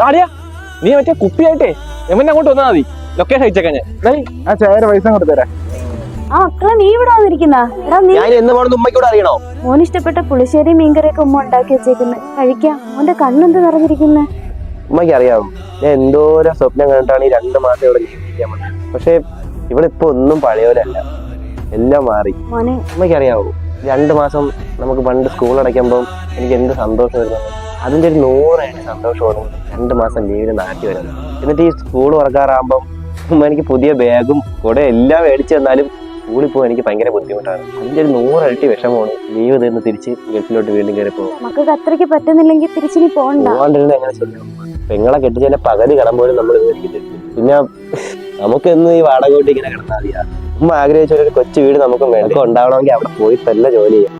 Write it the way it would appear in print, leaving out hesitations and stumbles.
ആടിയാ നീ മറ്റേ കുപ്പിയായിട്ടേ എന്നെ അങ്ങോട്ട് വന്നാൽ മതി. ലൊക്കേഷൻ അയച്ചേക്കാൻ ഞാൻ ആ ചേര പൈസ കൊടുത്തരാ. ആ മക്കളെ നീ ഇവിടെ വന്നിരിക്കുന്ന ഉമ്മയ്ക്കൂടെ അറിയണോ? മോന് ഇഷ്ടപ്പെട്ട പുളിശ്ശേരി മീൻകറിയൊക്കെ ഉമ്മ ഉണ്ടാക്കി വെച്ചേക്കുന്നത് കഴിക്കാം. മോന്റെ കണ്ണെന്ത് നിറഞ്ഞിരിക്കുന്ന? ഉമ്മയ്ക്ക് അറിയാമോ, ഞാൻ എന്തോരം സ്വപ്നം കണ്ടിട്ടാണ് ഈ 2 മാസം ഇവിടെ ജീവിക്കാൻ പറ്റുന്നത്. പക്ഷെ ഇവിടെ ഇപ്പൊ ഒന്നും പഴയവരല്ല, എല്ലാം മാറി. മോനെ ഉമ്മയ്ക്ക് അറിയാവോ, 2 മാസം നമുക്ക് പണ്ട് സ്കൂൾ അടയ്ക്കുമ്പോൾ എനിക്ക് എന്ത് സന്തോഷം വരുന്നത്. അതിന്റെ ഒരു 100 സന്തോഷമാണ് 2 മാസം ലീവിന് നാട്ടി വരുന്നത്. എന്നിട്ട് ഈ സ്കൂൾ തുറക്കാറാകുമ്പോൾ ഉമ്മ എനിക്ക് പുതിയ ബാഗും കൂടെ എല്ലാം മേടിച്ചു തന്നാലും സ്കൂളിൽ പോകാൻ എനിക്ക് ഭയങ്കര ബുദ്ധിമുട്ടാണ്. അതിന്റെ ഒരു 100 ഇരട്ടി വിഷമമാണ് ലീവ് തീർന്ന് തിരിച്ച് ഗൾഫിലോട്ട് വീണ്ടും കയറി പോകും. മക്കൾക്ക് അത്രയ്ക്ക് പറ്റുന്നില്ലെങ്കിൽ തിരിച്ചിനി പോകാണ്ടിരുന്ന എങ്ങനെ ശരിയാവും? പെങ്ങളെ കെട്ടിച്ചതിന്റെ പകുതി കടം പോലും നമ്മൾ മേടിക്കുന്നത്. പിന്നെ നമുക്കെന്നും ഈ വാടക കൂട്ടി ഇങ്ങനെ കിടന്നാൽ മതിയാ. ഉമ്മ ആഗ്രഹിച്ച ഒരു കൊച്ചു വീട് നമുക്ക് വേണ്ട ഉണ്ടാവണമെങ്കിൽ അവിടെ പോയി തന്നെ ജോലി ചെയ്യാം.